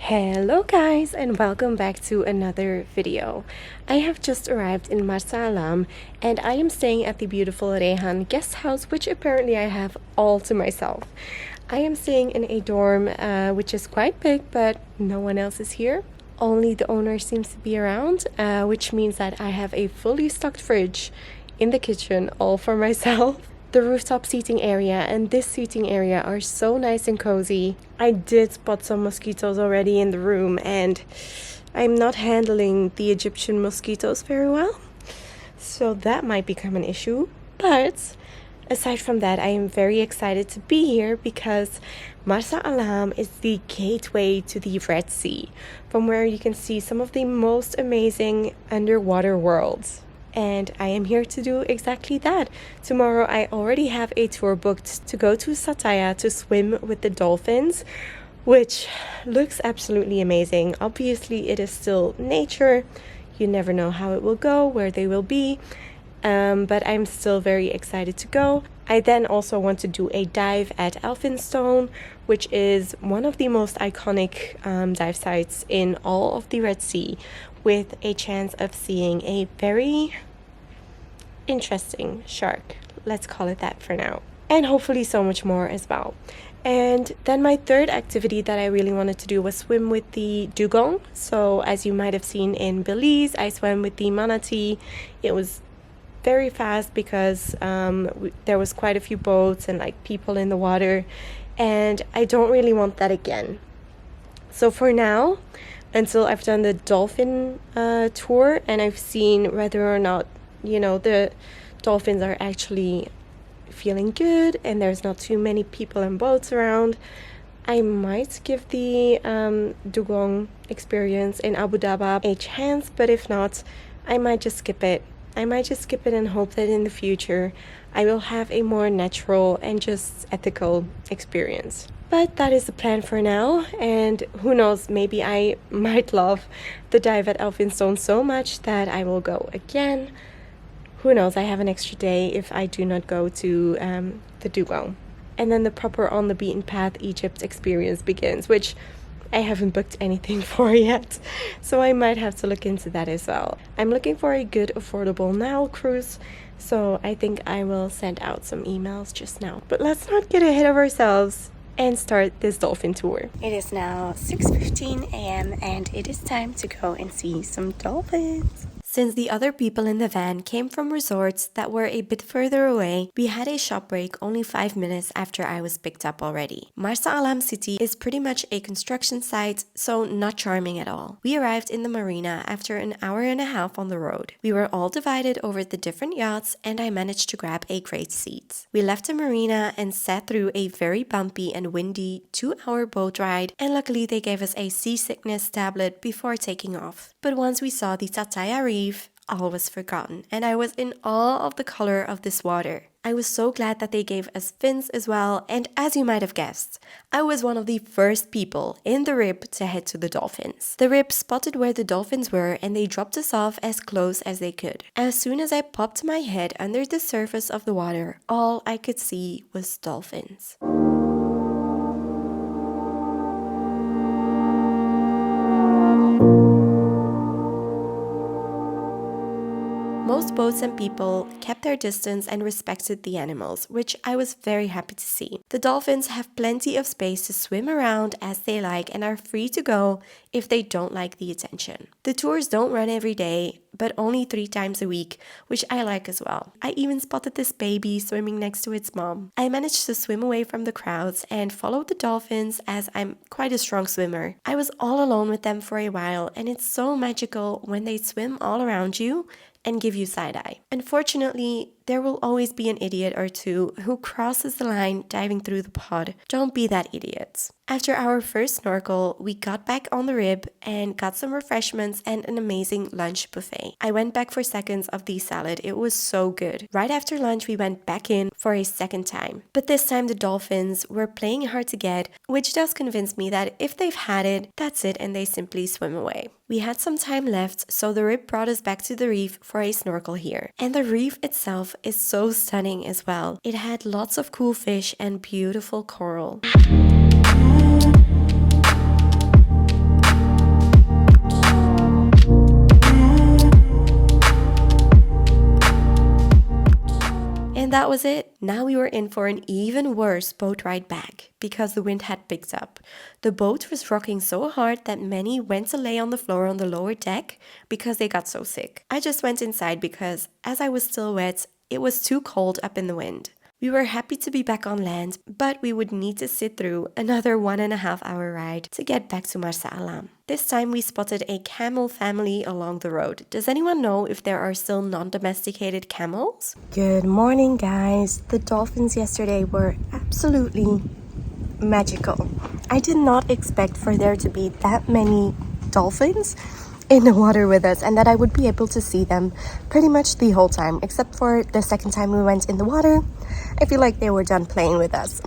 Hello guys and welcome back to another video. I have just arrived in Marsa and I am staying at the beautiful Rehan guest house, which apparently I have all to myself. I am staying in a dorm which is quite big, but no one else is here. Only the owner seems to be around, which means that I have a fully stocked fridge in the kitchen all for myself. The rooftop seating area and this seating area are so nice and cozy. I did spot some mosquitoes already in the room and I'm not handling the Egyptian mosquitoes very well, so that might become an issue. But aside from that, I am very excited to be here because Marsa is the gateway to the Red Sea, from where you can see some of the most amazing underwater worlds. And I am here to do exactly that. Tomorrow I already have a tour booked to go to Sataya to swim with the dolphins, which looks absolutely amazing. Obviously it is still nature. You never know how it will go, where they will be, but I'm still very excited to go. I then also want to do a dive at Elphinstone, which is one of the most iconic dive sites in all of the Red Sea, with a chance of seeing a very interesting shark. Let's call it that for now. And hopefully so much more as well. And then my third activity that I really wanted to do was swim with the dugong. So as you might have seen in Belize, I swam with the manatee. It was very fast because there was quite a few boats and like people in the water, and I don't really want that again. So for now, until I've done the dolphin tour and I've seen whether or not, the dolphins are actually feeling good and there's not too many people and boats around, I might give the dugong experience in Abu Dhabi a chance, but if not, I might just skip it. And hope that in the future I will have a more natural and just ethical experience. But that is the plan for now, and who knows, maybe I might love the dive at Elphinstone so much that I will go again. Who knows, I have an extra day if I do not go to the dugong. And then the proper on the beaten path Egypt experience begins, which I haven't booked anything for yet, so I might have to look into that as well. I'm looking for a good affordable Nile cruise, so I think I will send out some emails just now. But let's not get ahead of ourselves and start this dolphin tour. It is now 6:15 a.m. and it is time to go and see some dolphins. Since the other people in the van came from resorts that were a bit further away, we had a shop break only 5 minutes after I was picked up already. Marsa City is pretty much a construction site, so not charming at all. We arrived in the marina after an hour and a half on the road. We were all divided over the different yachts and I managed to grab a great seat. We left the marina and sat through a very bumpy and windy 2-hour boat ride, and luckily they gave us a seasickness tablet before taking off. But once we saw the Sataya reef, all was forgotten, and I was in awe of the color of this water. I was so glad that they gave us fins as well, and as you might have guessed, I was one of the first people in the rib to head to the dolphins. The rib spotted where the dolphins were and they dropped us off as close as they could. As soon as I popped my head under the surface of the water, all I could see was dolphins. Most boats and people kept their distance and respected the animals, which I was very happy to see. The dolphins have plenty of space to swim around as they like and are free to go if they don't like the attention. The tours don't run every day, but only 3 times a week, which I like as well. I even spotted this baby swimming next to its mom. I managed to swim away from the crowds and follow the dolphins as I'm quite a strong swimmer. I was all alone with them for a while, and it's so magical when they swim all around you and give you side-eye. Unfortunately, there will always be an idiot or two who crosses the line diving through the pod. Don't be that idiot. After our first snorkel, we got back on the rib and got some refreshments and an amazing lunch buffet. I went back for seconds of the salad. It was so good. Right after lunch, we went back in for a second time. But this time the dolphins were playing hard to get, which does convince me that if they've had it, that's it and they simply swim away. We had some time left, so the rib brought us back to the reef for a snorkel here. And the reef itself is so stunning as well. It had lots of cool fish and beautiful coral. that was it. Now we were in for an even worse boat ride back because the wind had picked up. The boat was rocking so hard that many went to lay on the floor on the lower deck because they got so sick. I just went inside because, as I was still wet, it was too cold up in the wind. We were happy to be back on land, but we would need to sit through another 1.5-hour ride to get back to Marsa. This time we spotted a camel family along the road. Does anyone know if there are still non-domesticated camels? Good morning, guys. The dolphins yesterday were absolutely magical. I did not expect for there to be that many dolphins in the water with us and that I would be able to see them pretty much the whole time, except for the second time we went in the water. I feel like they were done playing with us.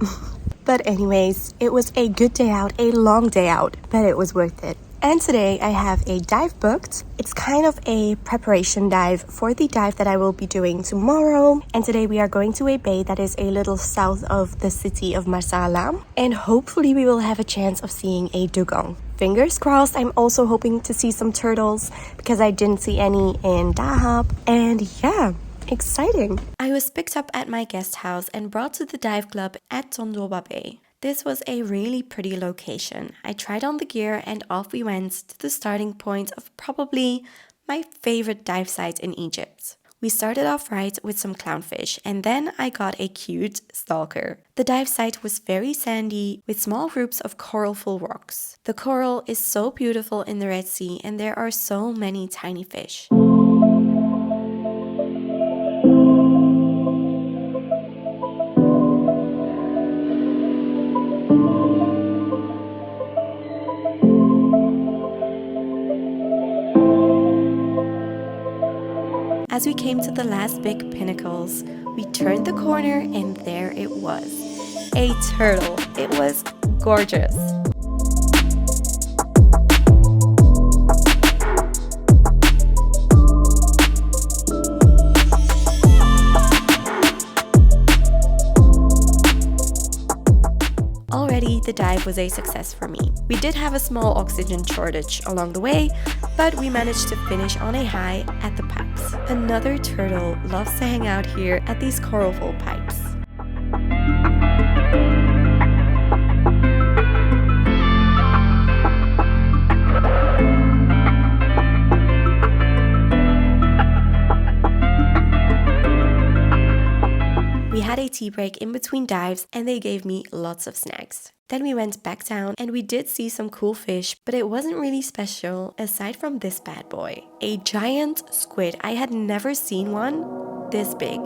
But anyways, it was a good day out, a long day out, but it was worth it. And today I have a dive booked. It's kind of a preparation dive for the dive that I will be doing tomorrow. And today we are going to a bay that is a little south of the city of Marsa. And hopefully we will have a chance of seeing a dugong. Fingers crossed. I'm also hoping to see some turtles because I didn't see any in Dahab. And yeah, exciting. I was picked up at my guest house and brought to the dive club at Tondoba Bay. This was a really pretty location. I tried on the gear and off we went to the starting point of probably my favorite dive site in Egypt. We started off right with some clownfish and then I got a cute stalker. The dive site was very sandy with small groups of coralful rocks. The coral is so beautiful in the Red Sea and there are so many tiny fish. As we came to the last big pinnacles, we turned the corner and there it was. A turtle. It was gorgeous. Already, the dive was a success for me. We did have a small oxygen shortage along the way, but we managed to finish on a high at the pipes. Another turtle loves to hang out here at these coralful pipes. We had a tea break in between dives and they gave me lots of snacks. Then we went back down and we did see some cool fish, but it wasn't really special aside from this bad boy. A giant squid. I had never seen one this big.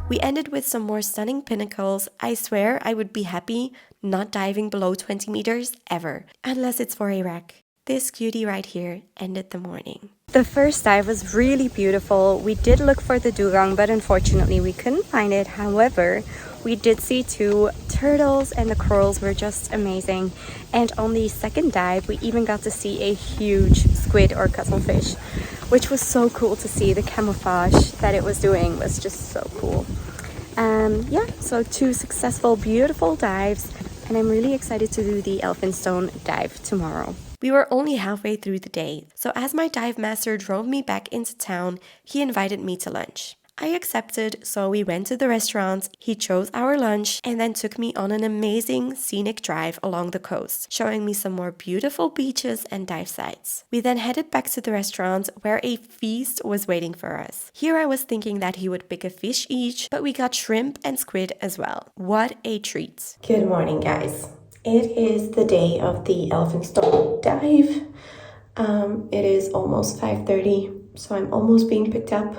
We ended with some more stunning pinnacles. I swear I would be happy not diving below 20 meters ever, unless it's for a wreck. This cutie right here ended the morning. The first dive was really beautiful. We did look for the dugong, but unfortunately we couldn't find it. However, we did see 2 turtles and the corals were just amazing. And on the second dive, we even got to see a huge squid or cuttlefish, which was so cool to see. The camouflage that it was doing was just so cool. Yeah, so 2 successful, beautiful dives, and I'm really excited to do the Elphinstone dive tomorrow. We were only halfway through the day, so as my dive master drove me back into town, he invited me to lunch. I accepted, so we went to the restaurant, he chose our lunch, and then took me on an amazing scenic drive along the coast, showing me some more beautiful beaches and dive sites. We then headed back to the restaurant where a feast was waiting for us. Here I was thinking that he would pick a fish each, but we got shrimp and squid as well. What a treat. Good morning, guys. It is the day of the Elphinstone dive. It is almost 5:30, so I'm almost being picked up.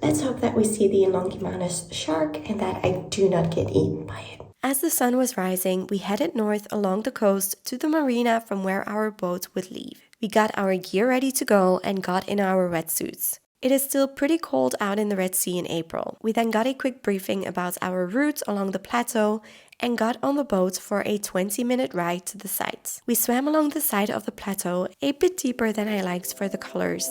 Let's hope that we see the Longimanus shark and that I do not get eaten by it. As the sun was rising, we headed north along the coast to the marina from where our boat would leave. We got our gear ready to go and got in our wetsuits. It is still pretty cold out in the Red Sea in April. We then got a quick briefing about our route along the plateau and got on the boat for a 20-minute ride to the site. We swam along the side of the plateau, a bit deeper than I liked for the colors.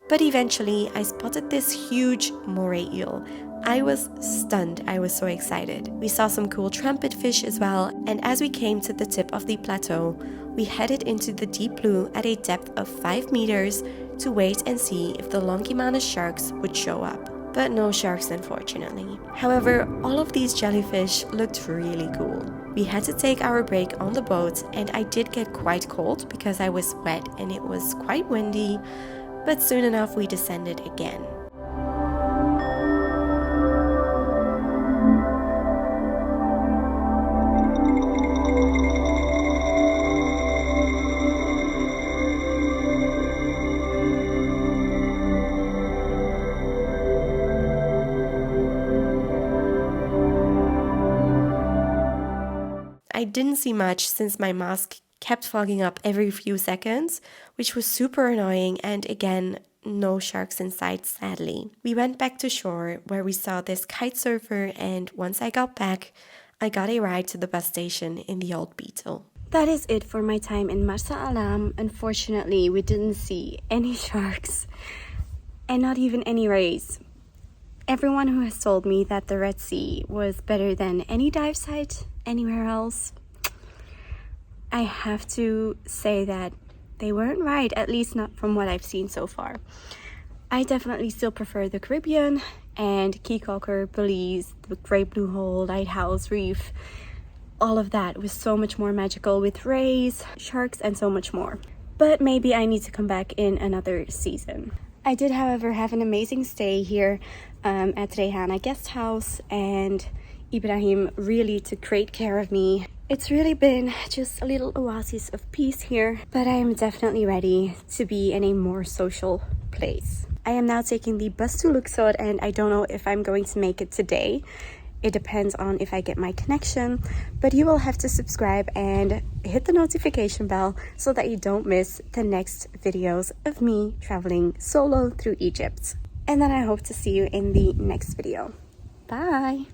But eventually, I spotted this huge moray eel. I was stunned. I was so excited. We saw some cool trumpet fish as well, and as we came to the tip of the plateau, we headed into the deep blue at a depth of 5 meters to wait and see if the Longimanus sharks would show up. But no sharks, unfortunately. However, all of these jellyfish looked really cool. We had to take our break on the boat, and I did get quite cold because I was wet and it was quite windy. But soon enough we descended again. I didn't see much since my mask kept fogging up every few seconds, which was super annoying, and again, no sharks in sight, sadly. We went back to shore where we saw this kite surfer, and once I got back, I got a ride to the bus station in the old Beetle. That is it for my time in Marsa Alam. Unfortunately, we didn't see any sharks and not even any rays. Everyone who has told me that the Red Sea was better than any dive site anywhere else, I have to say that they weren't right, at least not from what I've seen so far. I definitely still prefer the Caribbean and Key Cocker, Belize, the Great Blue Hole, Lighthouse Reef. All of that was so much more magical with rays, sharks, and so much more. But maybe I need to come back in another season. I did, however, have an amazing stay here at Rehana Guest House, and Ibrahim really took great care of me. It's really been just a little oasis of peace here, but I am definitely ready to be in a more social place. I am now taking the bus to Luxor, and I don't know if I'm going to make it today. It depends on if I get my connection, but you will have to subscribe and hit the notification bell so that you don't miss the next videos of me traveling solo through Egypt. And then I hope to see you in the next video. Bye!